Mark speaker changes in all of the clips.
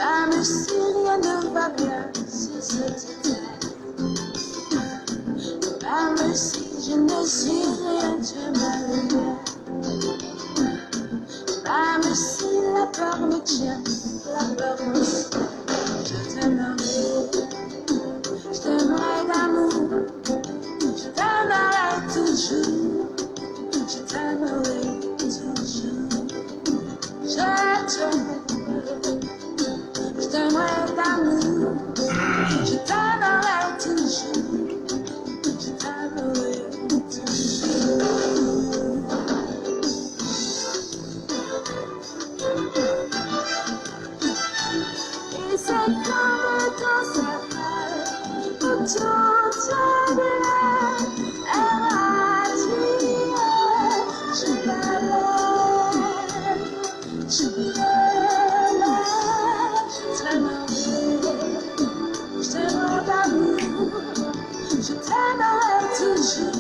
Speaker 1: Même si rien ne va bien sur cette terre, même si je ne suis rien, tu m'aimes. Même si la peur me tient, la peur me tient, je t'aimerai. Je t'aimerai d'amour, je t'aimerai toujours, je t'aimerai toujours. Je t'aimerai d'amour, je t'aimerai toujours, je t'aimerai toujours. Et c'est comme dans sa rêve, où tout est bleu, irradié, je t'aimerai. Je t'aimerai d'amour, je t'aimerai toujours,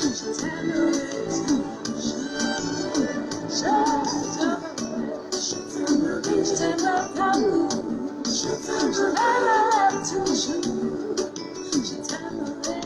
Speaker 1: je t'aimerai toujours, je t'aimerai d'amour, je t'aimerai toujours, je t'aimerai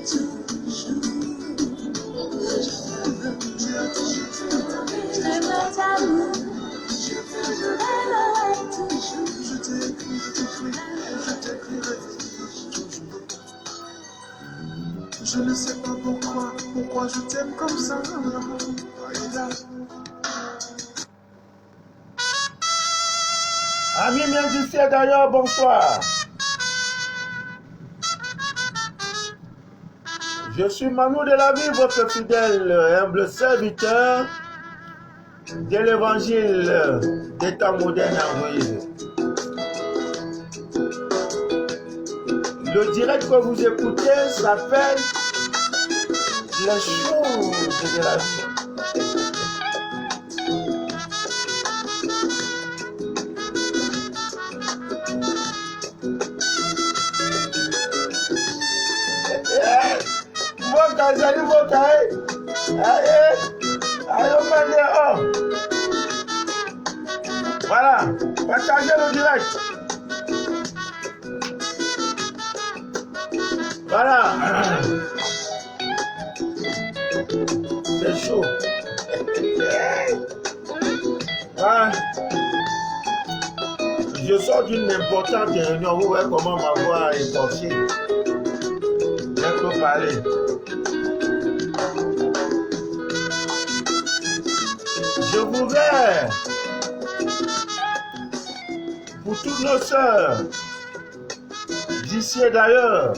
Speaker 1: toujours.
Speaker 2: Je ne sais pas pourquoi je t'aime comme ça.
Speaker 3: Amis musiciens d'ailleurs, bonsoir. Je suis Manu de la vie, votre fidèle et humble serviteur de l'évangile des temps modernes en Moïse. Le direct que vous écoutez s'appelle les choses de la vie. Voilà, partagez le direct. Voilà. C'est chaud. Voilà. Je sors d'une importante réunion. Vous voyez comment ma voix est torchée. Je peux parler. Je voudrais, pour toutes nos sœurs, d'ici et d'ailleurs,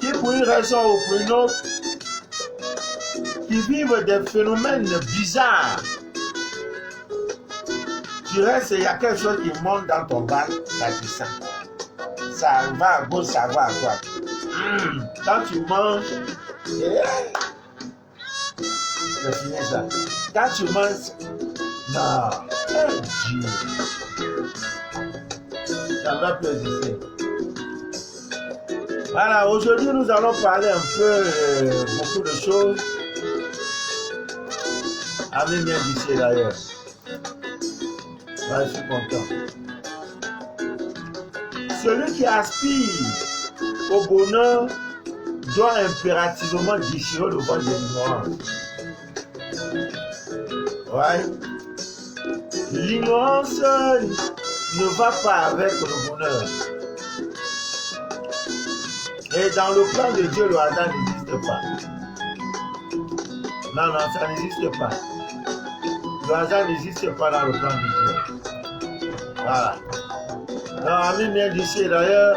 Speaker 3: qui pour une raison ou pour une autre, qui vivent des phénomènes bizarres, tu restes, il y a quelque chose qui monte dans ton bas, ça descend. Ça va à gauche, ça va à droite. Quand tu manges, c'est fini ça. Quand tu manges, non, Dieu, ça va plus exister. Voilà, aujourd'hui nous allons parler un peu beaucoup de choses. Avec bien d'ici d'ailleurs. Ouais, je suis content. Celui qui aspire au bonheur doit impérativement déchirer le voile de l'ignorance. Ouais. L'ignorance ne va pas avec le bonheur. Et dans le plan de Dieu, le hasard n'existe pas. Non, non, ça n'existe pas. Le hasard n'existe pas dans le plan de Dieu. Voilà. Non, Amin vient d'ici d'ailleurs.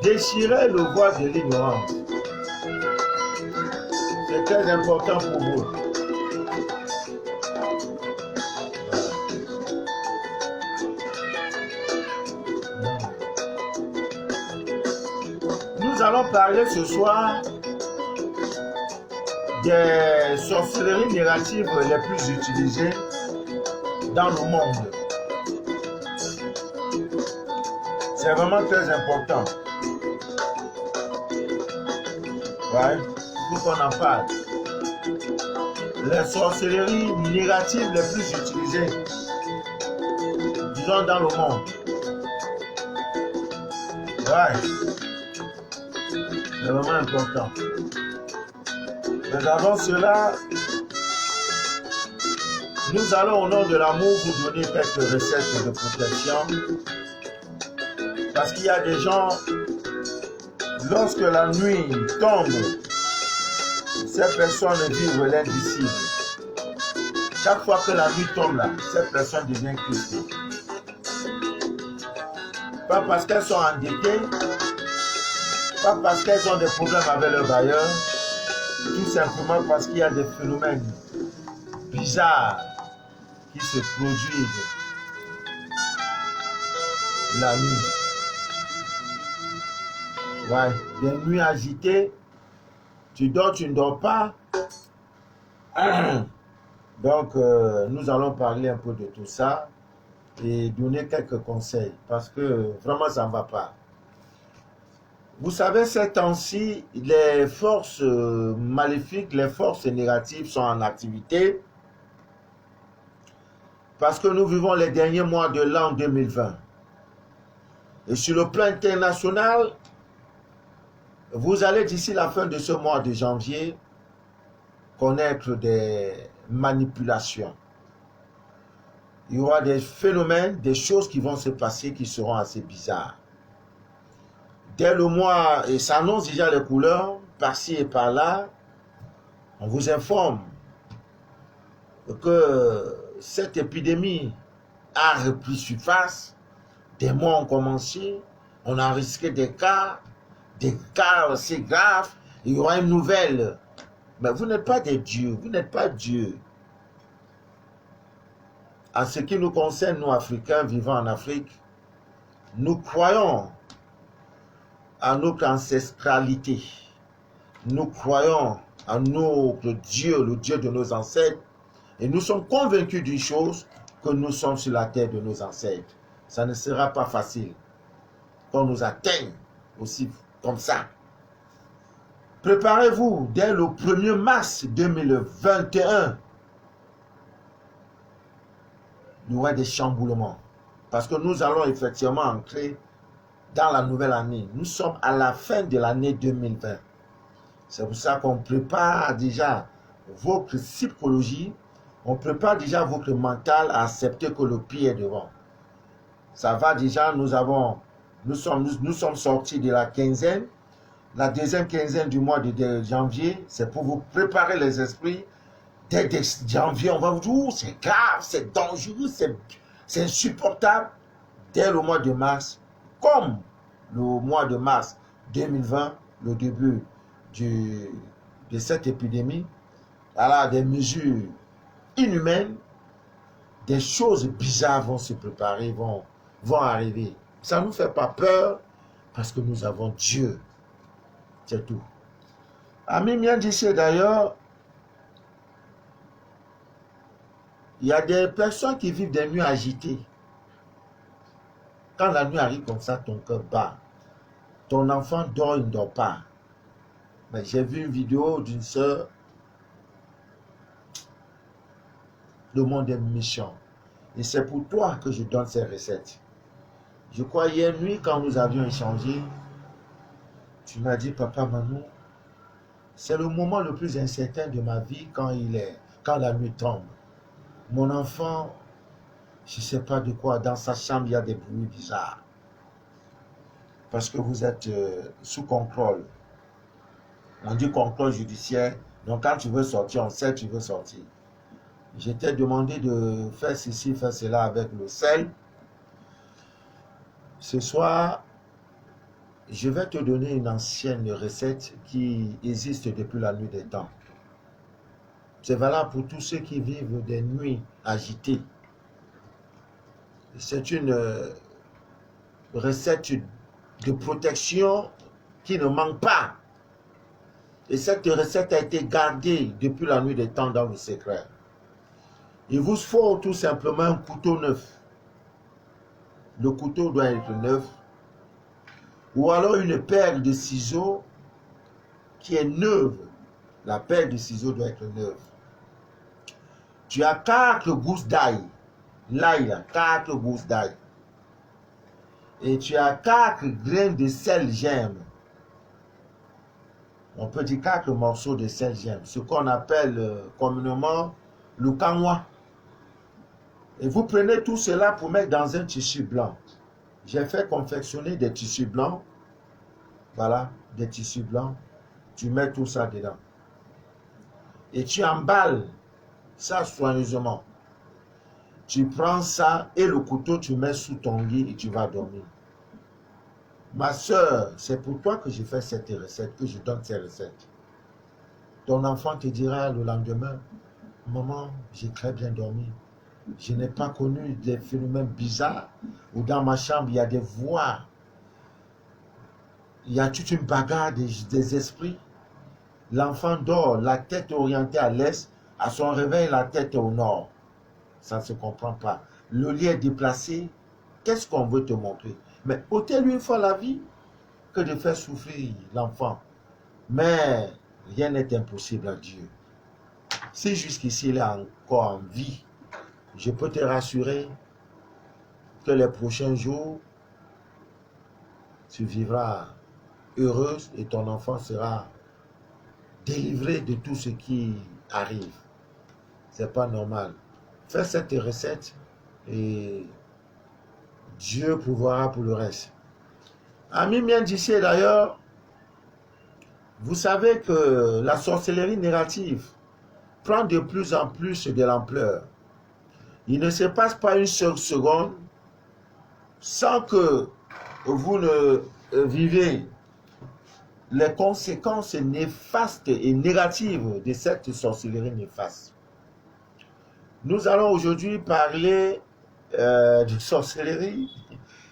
Speaker 3: Déchirer le voile de l'ignorance. C'est très important pour vous. Nous allons parler ce soir des sorcelleries négatives les plus utilisées dans le monde. C'est vraiment très important. Ouais, il faut qu'on en parle. Les sorcelleries négatives les plus utilisées, disons, dans le monde. Ouais, c'est vraiment important. Mais avant cela, nous allons au nom de l'amour vous donner quelques recettes de protection. Parce qu'il y a des gens, lorsque la nuit tombe, ces personnes vivent l'indicible. Chaque fois que la nuit tombe là, ces personnes deviennent crispées. Pas parce qu'elles sont endettées, pas parce qu'elles ont des problèmes avec leur bailleur, tout simplement parce qu'il y a des phénomènes bizarres qui se produisent la nuit. Ouais, des nuits agitées, tu dors, tu ne dors pas. Donc, nous allons parler un peu de tout ça et donner quelques conseils parce que vraiment, ça ne va pas. Vous savez, ces temps-ci, les forces maléfiques, les forces négatives sont en activité parce que nous vivons les derniers mois de l'an 2020. Et sur le plan international, vous allez d'ici la fin de ce mois de janvier connaître des manipulations. Il y aura des phénomènes, des choses qui vont se passer qui seront assez bizarres. Dès le mois, et ça annonce déjà les couleurs, par-ci et par-là, on vous informe que cette épidémie a repris surface, des mois ont commencé, on a risqué des cas assez graves, il y aura une nouvelle. Mais vous n'êtes pas des dieux, vous n'êtes pas Dieu. En ce qui nous concerne, nous Africains vivant en Afrique, nous croyons à notre ancestralité. Nous croyons à notre Dieu, le Dieu de nos ancêtres. Et nous sommes convaincus d'une chose, que nous sommes sur la terre de nos ancêtres. Ça ne sera pas facile qu'on nous atteigne aussi comme ça. Préparez-vous dès le 1er mars 2021. Il y aura des chamboulements. Parce que nous allons effectivement entrer dans la nouvelle année. Nous sommes à la fin de l'année 2020. C'est pour ça qu'on prépare déjà votre psychologie, on prépare déjà votre mental à accepter que le pire est devant. Ça va déjà, nous sommes sortis de la quinzaine. La deuxième quinzaine du mois de janvier, c'est pour vous préparer les esprits. Dès janvier, on va vous dire, c'est grave, c'est dangereux, c'est insupportable. Dès le mois de mars, comme le mois de mars 2020, le début de cette épidémie, alors des mesures inhumaines, des choses bizarres vont se préparer, vont arriver. Ça ne nous fait pas peur parce que nous avons Dieu. C'est tout. Ami bien d'ici d'ailleurs, il y a des personnes qui vivent des nuits agitées. Quand la nuit arrive comme ça, ton cœur bat. Ton enfant dort, il ne dort pas. Mais j'ai vu une vidéo d'une sœur. Le monde est méchant. Et c'est pour toi que je donne ces recettes. Je crois hier nuit, quand nous avions échangé, tu m'as dit, papa Manou, c'est le moment le plus incertain de ma vie quand la nuit tombe. Mon enfant, je ne sais pas de quoi, dans sa chambre, il y a des bruits bizarres. Parce que vous êtes sous contrôle. On dit contrôle judiciaire. Donc quand tu veux sortir, on sait que tu veux sortir. Je t'ai demandé de faire ceci, faire cela avec le sel. Ce soir, je vais te donner une ancienne recette qui existe depuis la nuit des temps. C'est valable pour tous ceux qui vivent des nuits agitées. C'est une recette de protection qui ne manque pas. Et cette recette a été gardée depuis la nuit des temps dans le secret. Il vous faut tout simplement un couteau neuf. Le couteau doit être neuf. Ou alors une paire de ciseaux qui est neuve. La paire de ciseaux doit être neuve. Tu as 4 gousses d'ail. L'ail, 4 gousses d'ail. Et tu as 4 grains de sel gemme. On peut dire 4 morceaux de sel gemme. Ce qu'on appelle communément le kanwa. Et vous prenez tout cela pour mettre dans un tissu blanc. J'ai fait confectionner des tissus blancs. Voilà, des tissus blancs. Tu mets tout ça dedans. Et tu emballes ça soigneusement. Tu prends ça et le couteau, tu mets sous ton lit et tu vas dormir. Ma soeur, c'est pour toi que je fais cette recette, que je donne ces recettes. Ton enfant te dira le lendemain, maman, j'ai très bien dormi. Je n'ai pas connu des phénomènes bizarres où dans ma chambre, il y a des voix. Il y a toute une bagarre des esprits. L'enfant dort, la tête orientée à l'est, à son réveil, la tête au nord. Ça ne se comprend pas. Le lit est déplacé. Qu'est-ce qu'on veut te montrer? Mais ôtez-lui une fois la vie que de faire souffrir l'enfant. Mais rien n'est impossible à Dieu. Si jusqu'ici il est encore en vie, je peux te rassurer que les prochains jours, tu vivras heureuse et ton enfant sera délivré de tout ce qui arrive. C'est pas normal. Fais cette recette et Dieu pourvoira pour le reste. Amis miens d'ici d'ailleurs, vous savez que la sorcellerie négative prend de plus en plus de l'ampleur. Il ne se passe pas une seule seconde sans que vous ne vivez les conséquences néfastes et négatives de cette sorcellerie néfaste. Nous allons aujourd'hui parler de sorcellerie.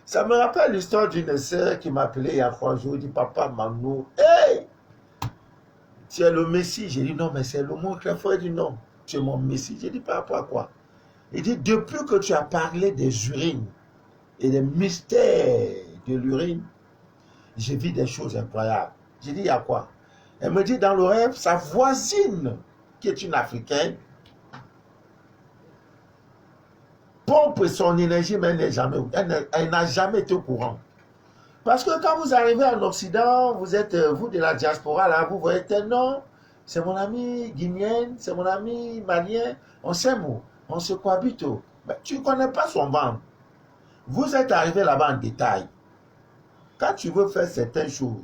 Speaker 3: Ça me rappelle l'histoire d'une sœur qui m'appelait il y a 3 jours. Elle dit, papa Manou, hey, tu es le Messie. J'ai dit, non, mais c'est le mot très fort. Elle dit, non, tu es mon Messie. J'ai dit, par rapport à quoi? Il dit, depuis que tu as parlé des urines et des mystères de l'urine, j'ai vu des choses incroyables. J'ai dit, il y a quoi? Elle me dit, dans le rêve, sa voisine, qui est une Africaine, pompe son énergie, mais elle n'a jamais été au courant. Parce que quand vous arrivez en Occident, vous êtes, vous de la diaspora, là, vous voyez tel nom, c'est mon ami guinéenne, c'est mon ami malien, on s'aime, on se cohabite. Mais tu ne connais pas son ventre. Vous êtes arrivé là-bas en détail. Quand tu veux faire certaines choses,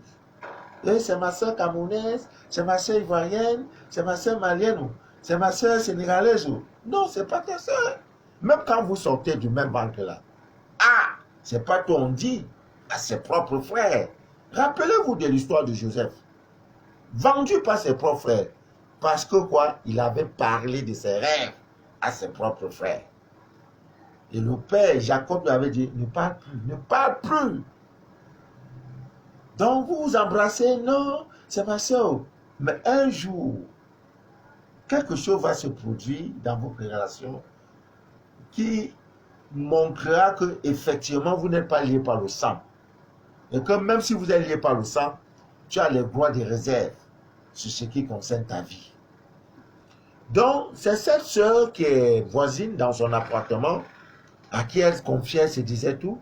Speaker 3: c'est ma soeur camerounaise, c'est ma soeur ivoirienne, c'est ma soeur malienne, c'est ma soeur sénégalaise. Non, c'est pas ta soeur. Même quand vous sortez du même ventre là. Ah, c'est pas tout on dit à ses propres frères. Rappelez-vous de l'histoire de Joseph. Vendu par ses propres frères. Parce que quoi? Il avait parlé de ses rêves à ses propres frères. Et le père Jacob lui avait dit, ne parle plus, ne parle plus. Donc vous vous embrassez, non, c'est ma soeur. Mais un jour, quelque chose va se produire dans vos relations qui montrera que effectivement vous n'êtes pas lié par le sang. Et que même si vous êtes lié par le sang, tu as les droits de réserve sur ce qui concerne ta vie. Donc, c'est cette soeur qui est voisine dans son appartement, à qui elle confiait, se disait tout.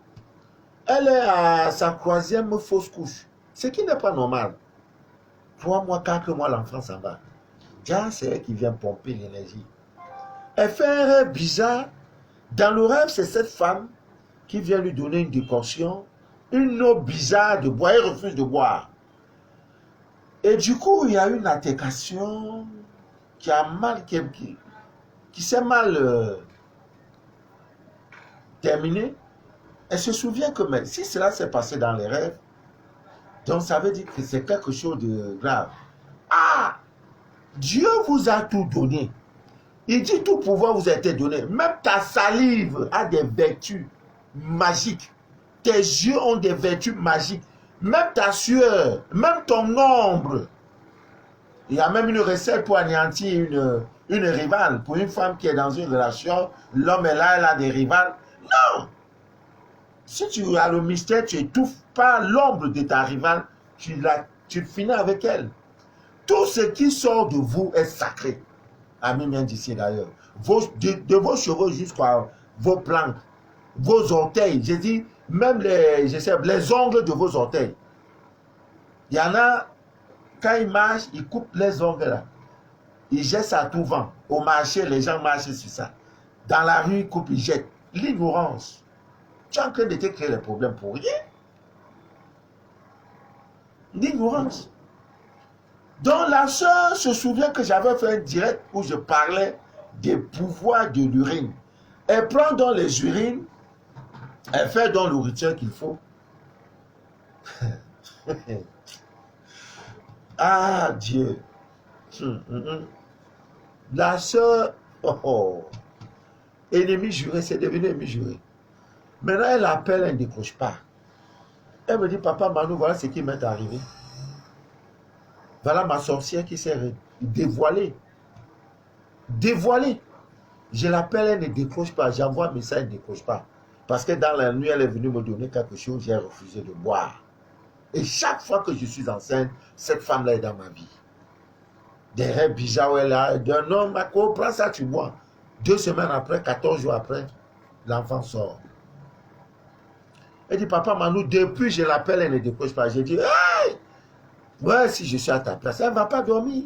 Speaker 3: Elle est à sa 3e fausse couche, ce qui n'est pas normal. 3 mois, 4 mois, l'enfant s'en va. Déjà, c'est elle qui vient pomper l'énergie. Elle fait un rêve bizarre. Dans le rêve, c'est cette femme qui vient lui donner une décoction, une eau bizarre de boire. Elle refuse de boire. Et du coup, il y a une altercation qui s'est mal terminée. Elle se souvient que mais, si cela s'est passé dans les rêves, donc ça veut dire que c'est quelque chose de grave. Ah! Dieu vous a tout donné. Il dit tout pouvoir vous a été donné. Même ta salive a des vertus magiques. Tes yeux ont des vertus magiques. Même ta sueur, même ton ombre. Il y a même une recette pour anéantir une rivale. Pour une femme qui est dans une relation, l'homme est là, elle a des rivales. Non! Si tu as le mystère, tu étouffes pas l'ombre de ta rivale, tu finis avec elle. Tout ce qui sort de vous est sacré. Ami vient d'ici d'ailleurs. De vos cheveux jusqu'à vos plantes, vos orteils. J'ai dit, même les ongles de vos orteils. Il y en a, quand ils marchent, ils coupent les ongles là. Ils jettent ça à tout vent. Au marché, les gens marchent sur ça. Dans la rue, ils coupent, ils jettent. L'ignorance. Tu es en train de te créer les problèmes pour rien. L'ignorance. Donc la soeur se souvient que j'avais fait un direct où je parlais des pouvoirs de l'urine. Elle prend dans les urines, elle fait dans le rituel qu'il faut. Ah Dieu. La soeur, ennemi juré, c'est devenu ennemi juré. Maintenant elle appelle, elle ne décroche pas. Elle me dit, papa Manu, voilà ce qui m'est arrivé. Voilà ma sorcière qui s'est dévoilée. Dévoilée. Je l'appelle, elle ne décroche pas. J'envoie un message, elle ne décroche pas. Parce que dans la nuit, elle est venue me donner quelque chose, j'ai refusé de boire. Et chaque fois que je suis enceinte, cette femme-là est dans ma vie. Des rêves bizarres où elle a d'un homme, à quoi prends ça, tu bois. 2 semaines après, 14 jours après, l'enfant sort. Elle dit, papa Manu, depuis je l'appelle, elle ne décroche pas. J'ai dit, hey! Ouais, si je suis à ta place, elle ne va pas dormir.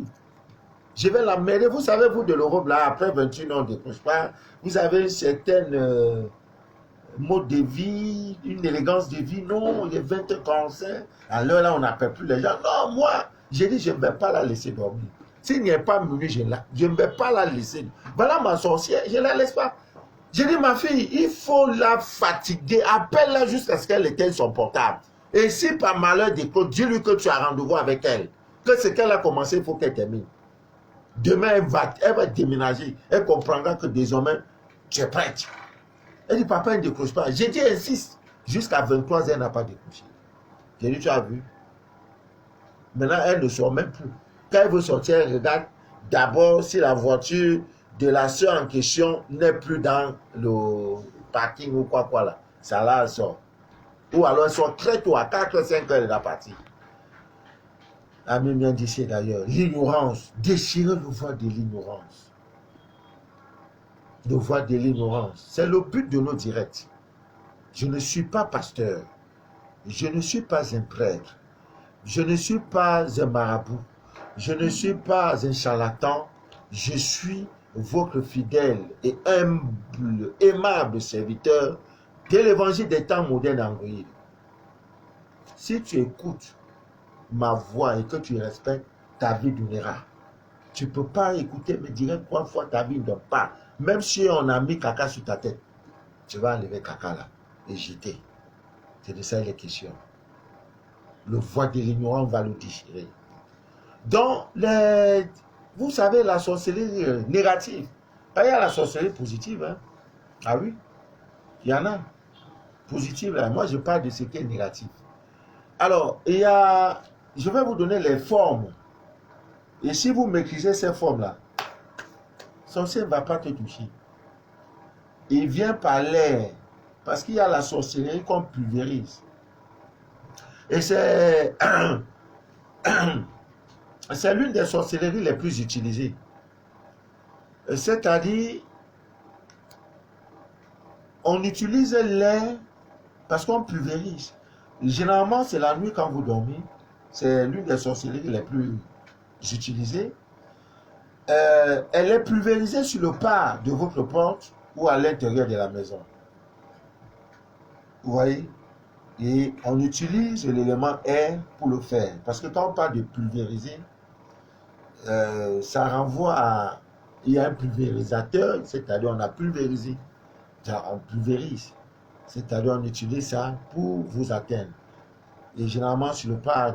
Speaker 3: Je vais la mêler. Vous savez, vous de l'Europe, là, après 21 ans, on ne décroche pas. Vous avez une certaine mode de vie, une élégance de vie. Non, il est 20 ans cancer. Alors là, on n'appelle plus les gens. Non, moi, j'ai dit, je ne vais pas la laisser dormir. S'il n'y a pas minuit, je ne vais pas la laisser. Voilà ma sorcière, je ne la laisse pas. J'ai dit, ma fille, il faut la fatiguer. Appelle-la jusqu'à ce qu'elle éteigne son portable. Et si par malheur d'écoute, dis-lui que tu as rendez-vous avec elle. Que ce qu'elle a commencé, il faut qu'elle termine. Demain, elle va déménager. Elle comprendra que désormais, tu es prête. Elle dit, papa, elle ne décroche pas. J'ai dit, insiste. Jusqu'à 23 ans, elle n'a pas décroché. J'ai dit, tu as vu. Maintenant, elle ne sort même plus. Quand elle veut sortir, elle regarde d'abord si la voiture de la soeur en question n'est plus dans le parking ou quoi là. Ça là, elle sort. Ou alors elle sort très tôt, à 4 5 heures, elle est partie. Ami vient d'ici d'ailleurs. L'ignorance. Déchirer le voile de l'ignorance. Le voile de l'ignorance. C'est le but de nos directs. Je ne suis pas pasteur. Je ne suis pas un prêtre. Je ne suis pas un marabout. Je ne suis pas un charlatan. Je suis votre fidèle et humble, aimable serviteur de l'évangile des temps modernes en Guadeloupe. Si tu écoutes ma voix et que tu respectes, ta vie durera. Tu ne peux pas écouter mes directs 3 fois, ta vie ne donne pas. Même si on a mis caca sur ta tête, tu vas enlever caca là et jeter. C'est de ça les questions. Le voile de l'ignorance va le déchirer. Donc, vous savez, la sorcellerie négative. Il y a la sorcellerie positive. Hein? Ah oui, il y en a. Positive, là. Moi, je parle de ce qui est négatif. Alors, je vais vous donner les formes. Et si vous maîtrisez ces formes-là, sorcier ne va pas te toucher. Il vient par l'air. Parce qu'il y a la sorcellerie qu'on pulvérise. Et c'est l'une des sorcelleries les plus utilisées. C'est-à-dire, on utilise l'air parce qu'on pulvérise. Généralement, c'est la nuit quand vous dormez. C'est l'une des sorcelleries les plus utilisées. Elle est pulvérisée sur le pas de votre porte ou à l'intérieur de la maison. Vous voyez? Et on utilise l'élément air pour le faire. Parce que quand on parle de pulvériser, ça renvoie à... Il y a un pulvérisateur, c'est-à-dire on a pulvérisé. On pulvérise. C'est-à-dire on utilise ça pour vous atteindre. Et généralement sur le pas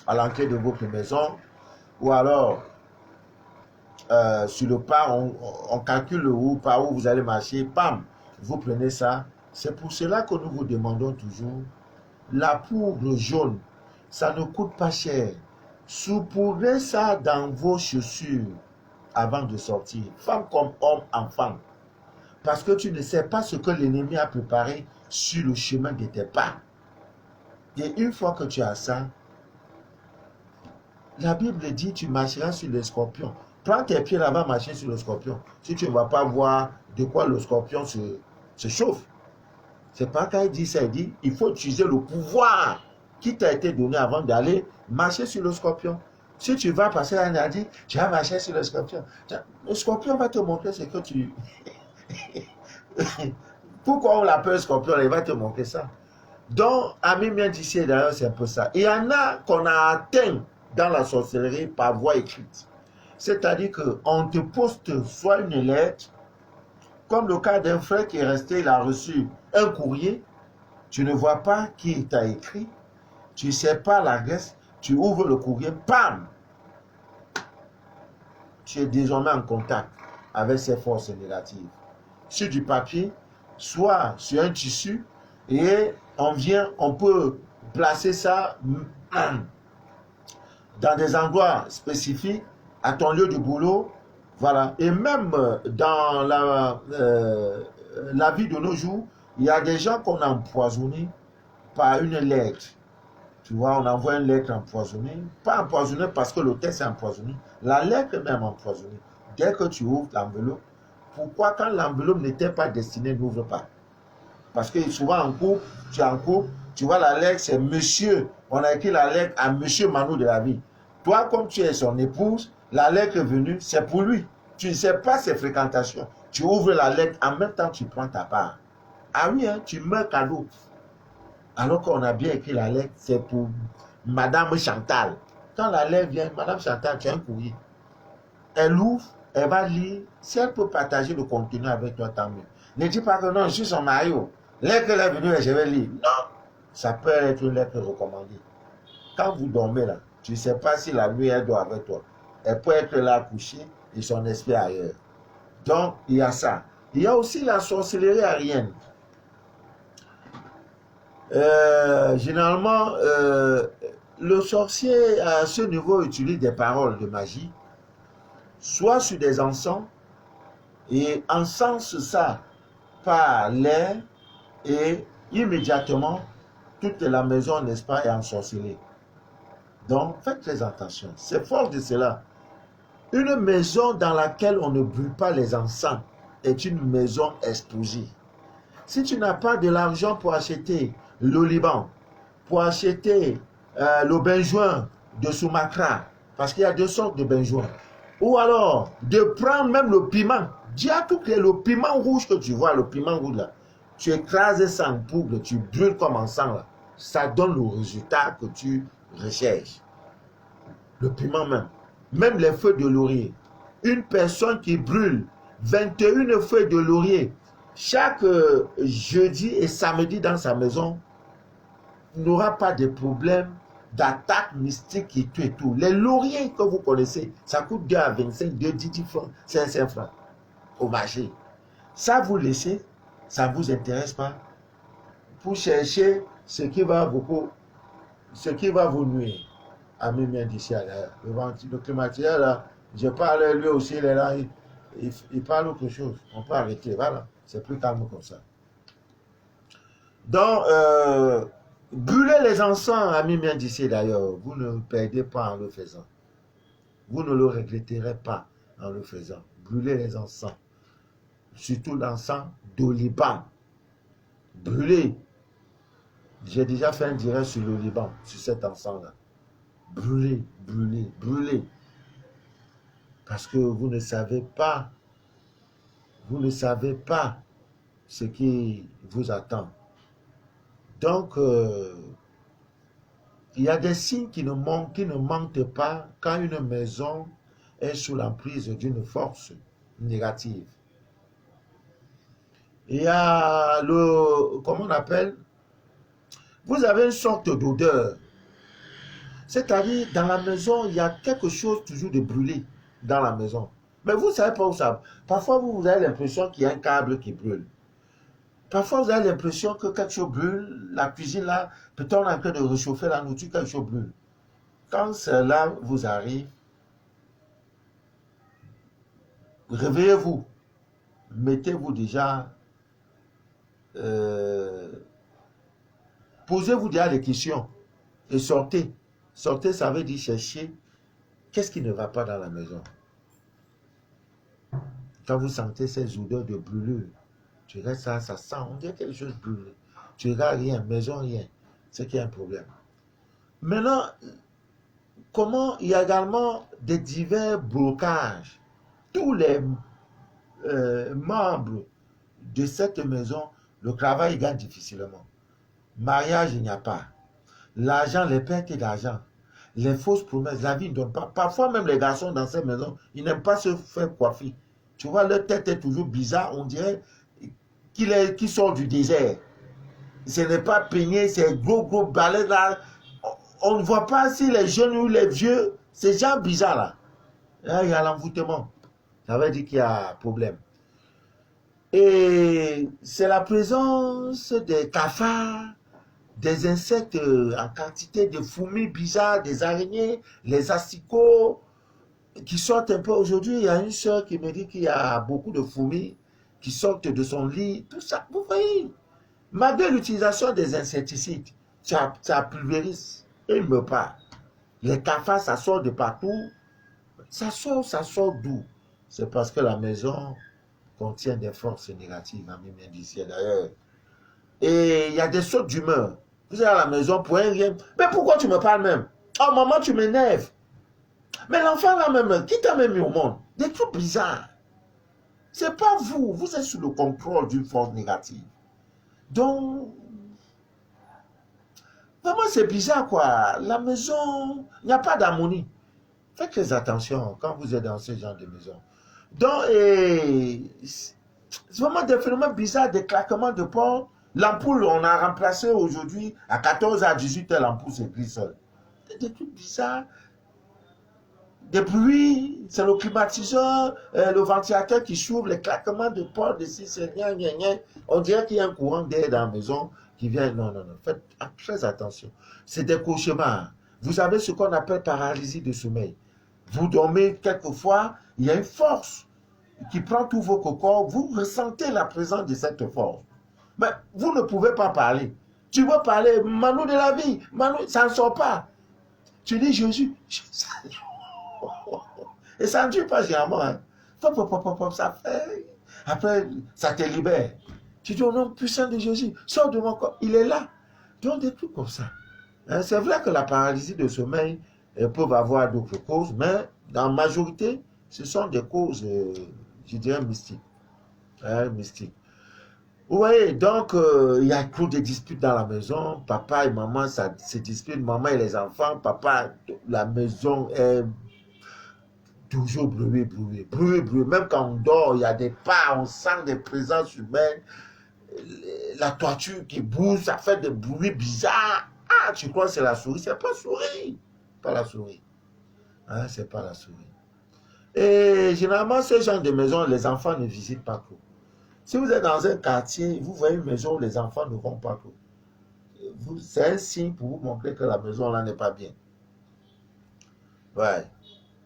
Speaker 3: à l'entrée de votre maison ou alors sur le pas, on calcule où, par où vous allez marcher, pam, vous prenez ça. C'est pour cela que nous vous demandons toujours, la poudre jaune, ça ne coûte pas cher. Saupoudrez ça dans vos chaussures avant de sortir, femme comme homme, enfant. Parce que tu ne sais pas ce que l'ennemi a préparé sur le chemin de tes pas. Et une fois que tu as ça, la Bible dit tu marcheras sur les scorpions. Prends tes pieds là-bas, marcher sur le scorpion. Si tu ne vas pas voir de quoi le scorpion se chauffe. C'est pas quand il dit ça, il dit il faut utiliser le pouvoir qui t'a été donné avant d'aller marcher sur le scorpion. Si tu vas passer là, il a dit tu vas marcher sur le scorpion. Le scorpion va te montrer ce que tu... Pourquoi on l'appelle scorpion? Il va te montrer ça. Donc, ami bien d'ici, d'ailleurs, c'est un peu ça. Il y en a qu'on a atteint dans la sorcellerie par voie écrite. C'est-à-dire qu'on te poste soit une lettre, comme le cas d'un frère qui est resté, il a reçu un courrier, tu ne vois pas qui t'a écrit, tu ne sais pas l'adresse, tu ouvres le courrier, bam! Tu es désormais en contact avec ces forces négatives. Sur du papier, soit sur un tissu, et on peut placer ça dans des endroits spécifiques, à ton lieu de boulot, voilà. Et même dans la vie de nos jours, il y a des gens qu'on a empoisonnés par une lettre. Tu vois, on envoie une lettre empoisonnée, pas empoisonnée parce que le texte est empoisonné, la lettre même empoisonnée. Dès que tu ouvres l'enveloppe, pourquoi quand l'enveloppe n'était pas destinée, n'ouvre pas? Parce que souvent en couple, tu vois la lettre, c'est monsieur. On a écrit la lettre à monsieur Manou de la vie. Toi, comme tu es son épouse, la lettre est venue, c'est pour lui. Tu ne sais pas ses fréquentations. Tu ouvres la lettre, en même temps, tu prends ta part. Ah oui, hein, tu meurs cadeau. Alors qu'on a bien écrit la lettre, c'est pour Madame Chantal. Quand la lettre vient, Madame Chantal, tu as un courrier. Elle ouvre, elle va lire. Si elle peut partager le contenu avec toi, tant mieux. Ne dis pas que non, je suis son mari. Lettre est venue et je vais lire. Non, ça peut être une lettre recommandée. Quand vous dormez là, tu ne sais pas si la nuit elle dort avec toi. Elle peut être là couchée et son esprit ailleurs. Donc, il y a ça. Il y a aussi la sorcellerie aérienne. Généralement, le sorcier à ce niveau utilise des paroles de magie, soit sur des encens, et encense ça par l'air, et immédiatement, toute la maison, n'est-ce pas, est ensorcelée. Donc, faites très attention. C'est fort de cela. Une maison dans laquelle on ne brûle pas les encens est une maison explosive. Si tu n'as pas de l'argent pour acheter le Liban, pour acheter le benjoin de Sumatra, parce qu'il y a deux sortes de benjoin, ou alors de prendre même le piment, dis à tout que le piment rouge que tu vois, le piment rouge là, tu écrases ça en poudre, tu brûles comme en sang là, ça donne le résultat que tu recherches. Le piment même, même les feuilles de laurier. Une personne qui brûle 21 feuilles de laurier chaque jeudi et samedi dans sa maison n'aura pas de problème d'attaque mystique et tout et tout. Les lauriers que vous connaissez, ça coûte 2 à 25, 2, 10 francs, 500 francs au marché. Ça vous laissez, ça ne vous intéresse pas pour chercher ce qui va vous nuire. Ami bien d'ici à l'air. Le climatiseur là, je parle lui aussi, il est là, il parle autre chose. On peut arrêter, voilà. C'est plus calme comme ça. Donc, brûlez les encens, ami bien d'ici d'ailleurs. Vous ne perdez pas en le faisant. Vous ne le regretterez pas en le faisant. Brûlez les encens. Surtout l'encens d'Oliban. Brûlez. J'ai déjà fait un direct sur le Liban, sur cet encens-là. Brûlez, brûlez, brûlez. Parce que vous ne savez pas ce qui vous attend. Donc, il y a des signes qui ne mentent pas quand une maison est sous l'emprise d'une force négative. Il y a comment on appelle? Vous avez une sorte d'odeur. C'est-à-dire, dans la maison, il y a quelque chose toujours de brûlé dans la maison. Mais vous ne savez pas où ça. Parfois, vous avez l'impression qu'il y a un câble qui brûle. Parfois, vous avez l'impression que quelque chose brûle. La cuisine, là, peut-être on est en train de réchauffer la nourriture, quelque chose brûle. Quand cela vous arrive, réveillez-vous. Mettez-vous déjà. Posez-vous déjà des questions. Et sortez. Sortez, ça veut dire chercher. Qu'est-ce qui ne va pas dans la maison? Quand vous sentez ces odeurs de brûlure, tu regardes ça, ça sent, on dirait quelque chose de brûlé. Tu regardes rien, maison, rien. C'est qu'il y a un problème. Maintenant, comment il y a également des divers blocages. Tous les membres de cette maison, le travail il gagne difficilement. Mariage, il n'y a pas. L'argent, les pertes d'argent. Les fausses promesses, la vie ne donne pas. Parfois, même les garçons dans ces maisons, ils n'aiment pas se faire coiffer. Tu vois, leur tête est toujours bizarre. On dirait qu'il sort du désert. Ce n'est pas peigné, c'est gros balais là. On ne voit pas si les jeunes ou les vieux, ces gens bizarres là. Là, il y a l'envoûtement. Ça veut dire qu'il y a un problème. Et c'est la présence des cafards, des insectes en quantité, des fourmis bizarres, des araignées, les asticots qui sortent un peu. Aujourd'hui, il y a une soeur qui me dit qu'il y a beaucoup de fourmis qui sortent de son lit. Tout ça, vous voyez. Malgré l'utilisation des insecticides, ça pulvérise et il me parle. Les cafards, ça sort de partout. Ça sort d'où? C'est parce que la maison contient des forces négatives, à même d'ici d'ailleurs. Et il y a des sautes d'humeur. Vous êtes à la maison pour un rien. Mais pourquoi tu me parles même? Oh maman, tu m'énerves. Mais l'enfant là même, qui t'a même mis au monde? Des trucs bizarres. C'est pas vous. Vous êtes sous le contrôle d'une force négative. Donc, vraiment c'est bizarre quoi. La maison, il n'y a pas d'harmonie. Faites très attention quand vous êtes dans ce genre de maison. Donc, c'est vraiment des phénomènes bizarres, des claquements de porte. L'ampoule, on a remplacé aujourd'hui, à 14h à 18h, l'ampoule s'écrit seule. Des trucs bizarres, des bruits, c'est le climatiseur, le ventilateur qui s'ouvre, les claquements de porte, on dirait qu'il y a un courant d'air dans la maison qui vient. Non, faites très attention. C'est des cauchemars. Vous avez ce qu'on appelle paralysie de sommeil. Vous dormez quelquefois, il y a une force qui prend tous vos corps, vous ressentez la présence de cette force. Mais vous ne pouvez pas parler. Tu veux parler, Manu de la vie, Manu, ça ne sort pas. Tu dis Jésus, et ça ne dure pas généralement. Hein. Ça fait. Après, ça te libère. Tu dis au nom puissant de Jésus, sors de mon corps, il est là. Donc des trucs comme ça. Hein, c'est vrai que la paralysie de sommeil peuvent avoir d'autres causes, mais dans la majorité, ce sont des causes, je dirais, mystiques. Hein, mystiques. Vous voyez, donc, il y a trop de disputes dans la maison. Papa et maman ça, se disputent, maman et les enfants. Papa, la maison est toujours brûlée. Même quand on dort, il y a des pas, on sent des présences humaines. La toiture qui bouge, ça fait des bruits bizarres. Ah, tu crois que c'est la souris? C'est pas la souris. Pas la souris. Hein, c'est pas la souris. Et généralement, ce genre de maison, les enfants ne visitent pas trop. Si vous êtes dans un quartier, vous voyez une maison où les enfants ne vont pas trop. C'est un signe pour vous montrer que la maison là n'est pas bien. Ouais.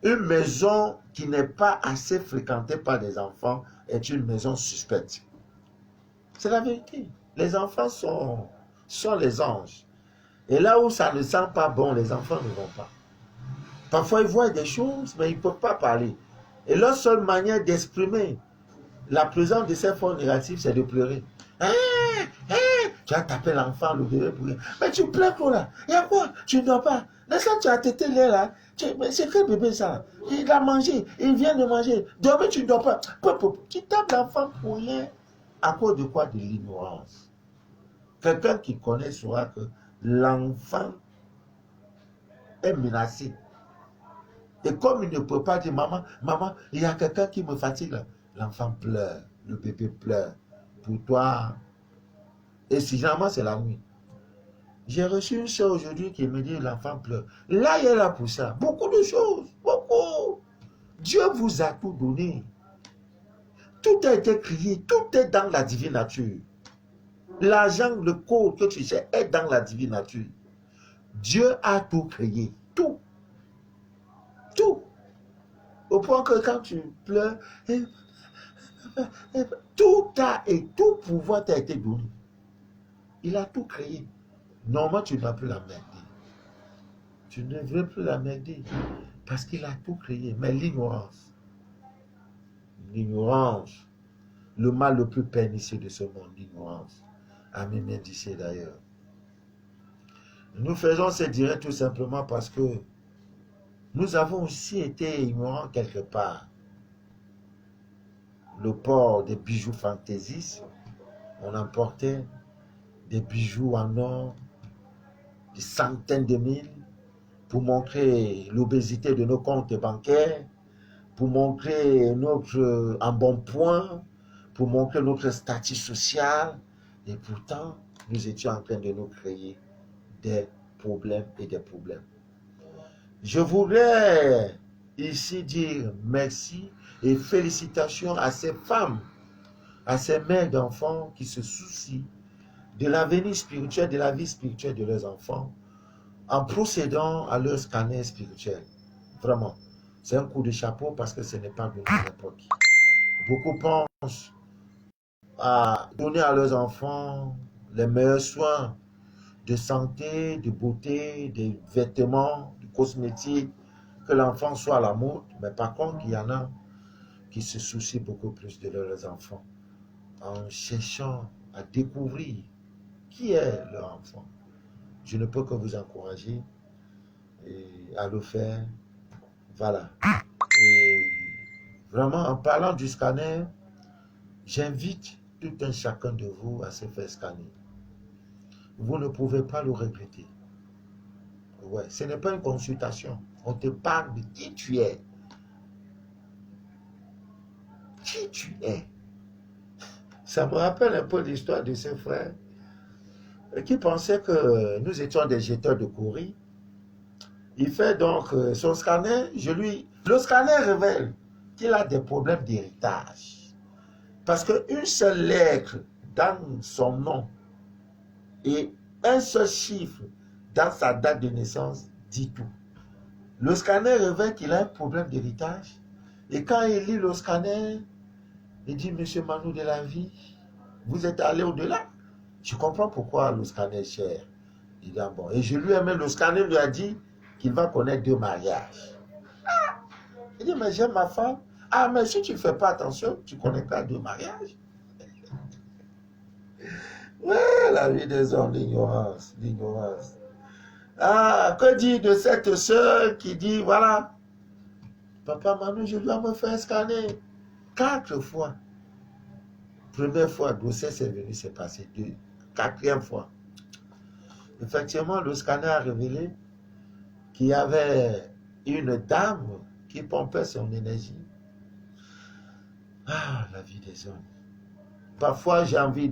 Speaker 3: Une maison qui n'est pas assez fréquentée par des enfants est une maison suspecte. C'est la vérité. Les enfants sont les anges. Et là où ça ne sent pas bon, les enfants ne vont pas. Parfois, ils voient des choses, mais ils ne peuvent pas parler. Et leur seule manière d'exprimer la présence de ces forces négatives, c'est de pleurer. Tu as tapé l'enfant, le bébé pour rien. Mais tu pleures quoi là? Il y a quoi? Tu ne dors pas. Laisse-le, tu as tété l'air là. C'est quel bébé ça? Il a mangé, il vient de manger. Dormir, tu ne dors pas. Tu tapes l'enfant pour rien. À cause de quoi? De l'ignorance. Quelqu'un qui connaît saura que l'enfant est menacé. Et comme il ne peut pas dire, maman, il y a quelqu'un qui me fatigue là. L'enfant pleure, le bébé pleure. Pour toi. Et si généralement c'est la nuit. J'ai reçu une soeur aujourd'hui qui me dit l'enfant pleure. Là, il est là pour ça. Beaucoup de choses. Beaucoup. Dieu vous a tout donné. Tout a été créé. Tout est dans la divine nature. L'argent, le corps que tu sais est dans la divine nature. Dieu a tout créé. Tout. Tout. Au point que quand tu pleures, tout a et tout pouvoir t'a été donné. Il a tout créé. Normalement, tu ne vas plus la merder. Tu ne veux plus la merder. Parce qu'il a tout créé. Mais l'ignorance, le mal le plus pernicieux de ce monde, l'ignorance. Ami Mendice d'ailleurs. Nous faisons ces directs tout simplement parce que nous avons aussi été ignorants quelque part. Le port des bijoux fantaisistes, on emportait des bijoux en or, des centaines de mille, pour montrer l'obésité de nos comptes bancaires, pour montrer notre embonpoint, pour montrer notre statut social. Et pourtant, nous étions en train de nous créer des problèmes et des problèmes. Je voudrais ici dire merci et félicitations à ces femmes, à ces mères d'enfants qui se soucient de l'avenir spirituel, de la vie spirituelle de leurs enfants, en procédant à leur scanner spirituel. Vraiment, c'est un coup de chapeau parce que ce n'est pas de notre époque. Beaucoup pensent à donner à leurs enfants les meilleurs soins de santé, de beauté, de vêtements, de cosmétiques, que l'enfant soit à la mode. Mais par contre, il y en a qui se soucient beaucoup plus de leurs enfants en cherchant à découvrir qui est leur enfant. Je ne peux que vous encourager à le faire. Voilà. Et vraiment, en parlant du scanner, j'invite tout un chacun de vous à se faire scanner. Vous ne pouvez pas le regretter. Ouais, ce n'est pas une consultation. On te parle de qui tu es. Qui tu es. Ça me rappelle un peu l'histoire de ce frère qui pensait que nous étions des jeteurs de courrier. Il fait donc son scanner. Le scanner révèle qu'il a des problèmes d'héritage. Parce qu'une seule lettre dans son nom et un seul chiffre dans sa date de naissance dit tout. Le scanner révèle qu'il a un problème d'héritage. Et quand il lit le scanner, il dit, Monsieur Manou de la vie, vous êtes allé au-delà. Je comprends pourquoi le scanner est cher. Il dit, ah bon. Et je lui ai même, le scanner lui a dit qu'il va connaître 2 mariages. Ah! Il dit, mais j'aime ma femme. Ah, mais si tu ne fais pas attention, tu connaîtras 2 mariages. Ouais, la vie des hommes, l'ignorance, l'ignorance. Ah, que dit de cette soeur qui dit, voilà, Papa Manu, je dois me faire scanner 4 fois. Première fois, grossesse est venue, c'est passé. 4e fois. Effectivement, le scanner a révélé qu'il y avait une dame qui pompait son énergie. Ah, la vie des hommes. Parfois, j'ai envie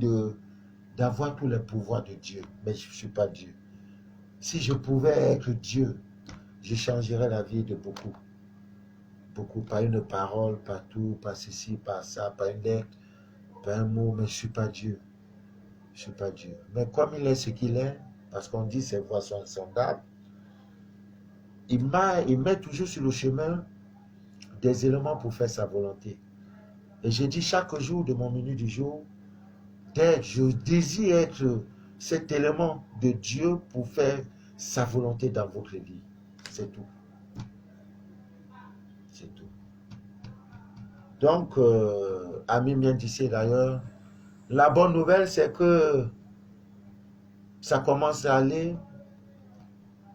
Speaker 3: d'avoir tous les pouvoirs de Dieu, mais je ne suis pas Dieu. Si je pouvais être Dieu, je changerais la vie de beaucoup. Beaucoup, pas une parole, pas tout, pas ceci, pas ça, pas une lettre, pas un mot, mais je ne suis pas Dieu. Je ne suis pas Dieu. Mais comme il est ce qu'il est, parce qu'on dit ses voies sont insondables, il met toujours sur le chemin des éléments pour faire sa volonté. Et je dis chaque jour de mon minute du jour, je désire être cet élément de Dieu pour faire sa volonté dans votre vie. C'est tout. C'est tout. Donc, ami bien d'ici d'ailleurs, la bonne nouvelle, c'est que ça commence à aller.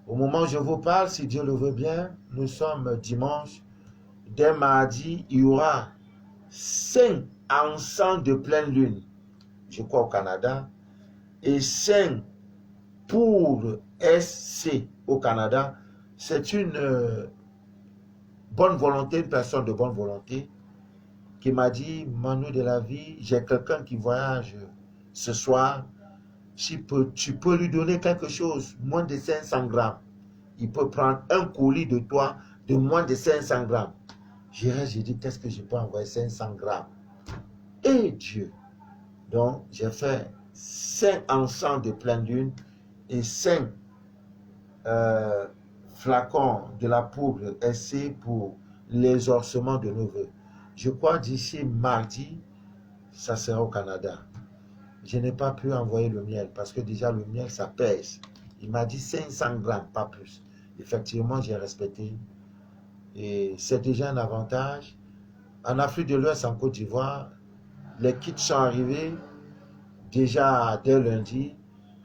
Speaker 3: Au moment où je vous parle, si Dieu le veut bien, nous sommes dimanche. Dès mardi, il y aura 5 encens de pleine lune, je crois au Canada, et 5 pour SC au Canada. C'est une bonne volonté, une personne de bonne volonté, qui m'a dit, Manu de la vie, j'ai quelqu'un qui voyage ce soir, tu peux lui donner quelque chose, moins de 500 grammes. Il peut prendre un colis de toi de moins de 500 grammes. J'ai dit, qu'est-ce que je peux envoyer 500 grammes? Et Dieu. Donc, j'ai fait 5 encens de pleine lune et 5 flacons de la poudre SC pour les ossements de nos voeux. Je crois d'ici mardi, ça sera au Canada. Je n'ai pas pu envoyer le miel parce que déjà le miel, ça pèse. Il m'a dit 500 grammes, pas plus. Effectivement, j'ai respecté. Et c'est déjà un avantage. En Afrique de l'Ouest, en Côte d'Ivoire, les kits sont arrivés déjà dès lundi.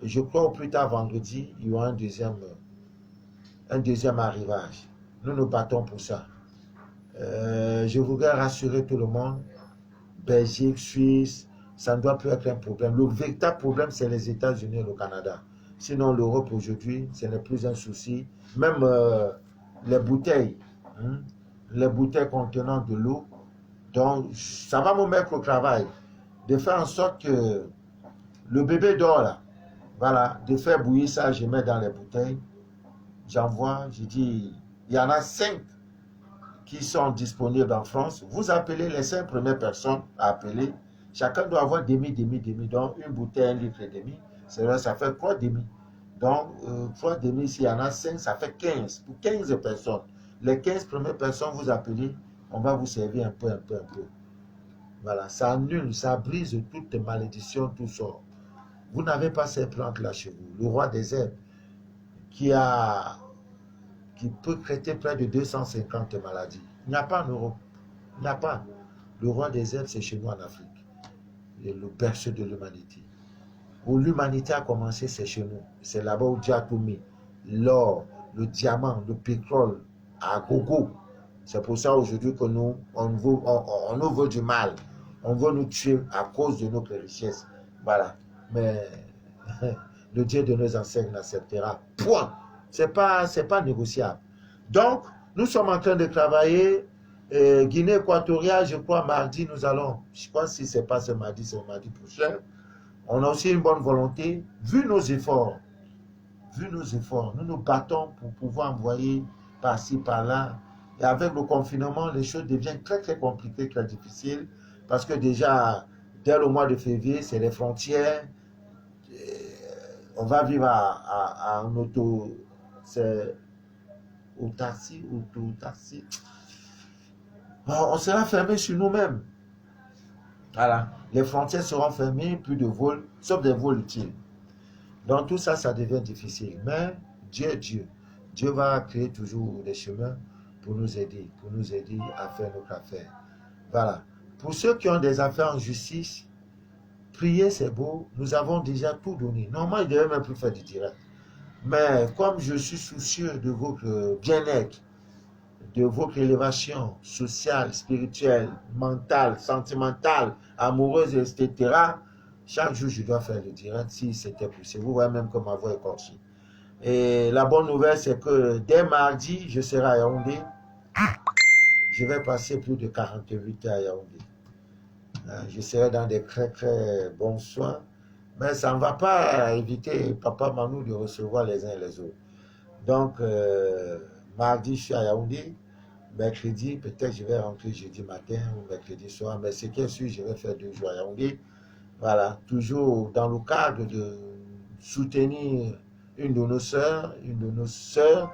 Speaker 3: Et je crois au plus tard vendredi, il y aura un deuxième arrivage. Nous nous battons pour ça. Je voudrais rassurer tout le monde. Belgique, Suisse, ça ne doit plus être un problème. Le véritable problème, c'est les États-Unis et le Canada. Sinon, l'Europe aujourd'hui, ce n'est plus un souci. Même les bouteilles, les bouteilles contenant de l'eau. Donc, ça va me mettre au travail de faire en sorte que le bébé dort là. Voilà, de faire bouillir ça, je mets dans les bouteilles. J'envoie, je dis, il y en a 5 qui sont disponibles en France. Vous appelez les 5 premières personnes à appeler. Chacun doit avoir demi. Donc, une bouteille, 1,5 litre. Ça fait 3 demi. Donc, 3 demi, s'il y en a 5, ça fait 15. Pour 15 personnes. Les 15 premières personnes, vous appelez, on va vous servir un peu. Voilà, ça annule, ça brise toutes les malédictions, tout ça. Vous n'avez pas ces plantes-là chez vous. Le roi des herbes, qui peut traiter près de 250 maladies. Il n'y a pas en Europe. Il n'y a pas. Le roi des herbes, c'est chez nous en Afrique. Le berceau de l'humanité. Où l'humanité a commencé, c'est chez nous. C'est là-bas où Dieu a tout mis. L'or, le diamant, le pétrole, à gogo. C'est pour ça aujourd'hui que nous, on nous veut du mal. On veut nous tuer à cause de notre richesse. Voilà. Mais le Dieu de nos ancêtres n'acceptera. Point. C'est pas négociable. Donc, nous sommes en train de travailler. Guinée équatoriale, je crois, mardi, nous allons. Je crois que si ce n'est pas ce mardi, c'est le mardi prochain. On a aussi une bonne volonté. Vu nos efforts, nous nous battons pour pouvoir envoyer par-ci, par-là. Et avec le confinement, les choses deviennent très, très compliquées, très difficiles. Parce que déjà, dès le mois de février, c'est les frontières. On va vivre en auto. C'est autarcie. On sera fermé sur nous-mêmes. Voilà. Les frontières seront fermées, plus de vols, sauf des vols utiles. Donc tout ça, ça devient difficile. Mais Dieu va créer toujours des chemins pour nous aider à faire notre affaire. Voilà. Pour ceux qui ont des affaires en justice, prier c'est beau. Nous avons déjà tout donné. Normalement, il ne devait même plus faire du direct. Mais comme je suis soucieux de votre bien-être, de votre élévation sociale, spirituelle, mentale, sentimentale, amoureuse, etc., chaque jour, je dois faire le direct si c'était possible. Vous voyez même que ma voix est écorchée. Et la bonne nouvelle, c'est que dès mardi, je serai à Yaoundé. Je vais passer plus de 48 heures à Yaoundé. Je serai dans des très, très bons soins. Mais ça ne va pas éviter Papa Manou de recevoir les uns et les autres. Donc, mardi, je suis à Yaoundé. Mercredi, peut-être je vais rentrer jeudi matin ou mercredi soir. Mais ce qui est sûr, je vais faire 2 jours à Yaoundé. Voilà, toujours dans le cadre de soutenir une de nos sœurs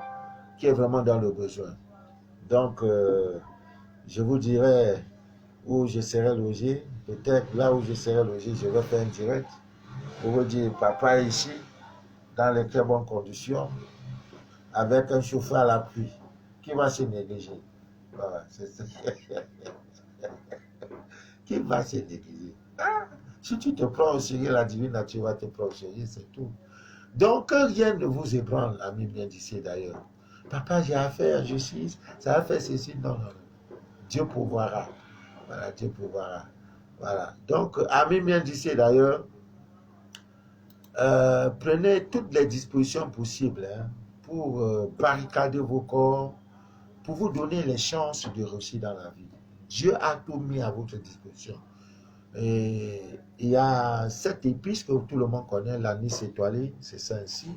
Speaker 3: qui est vraiment dans le besoin. Donc, je vous dirai où je serai logé. Peut-être là où je serai logé, je vais faire un direct pour vous dire, papa est ici, dans les très bonnes conditions, avec un chauffeur à l'appui qui va se négliger. Voilà, c'est ça. Qui va se négliger. Si tu te prends au sérieux, la divine nature va te prendre au sérieux, c'est tout. Donc, que rien ne vous ébranle, ami bien d'ici d'ailleurs. Papa, j'ai affaire à justice, ça a fait ceci. Non. Dieu pourvoira. Voilà, Dieu pourvoira. Voilà. Donc, ami bien d'ici d'ailleurs, prenez toutes les dispositions possibles pour barricader vos corps, pour vous donner les chances de réussir dans la vie. Dieu a tout mis à votre disposition. Et il y a cette épice que tout le monde connaît, l'anis étoilé, c'est ça ici.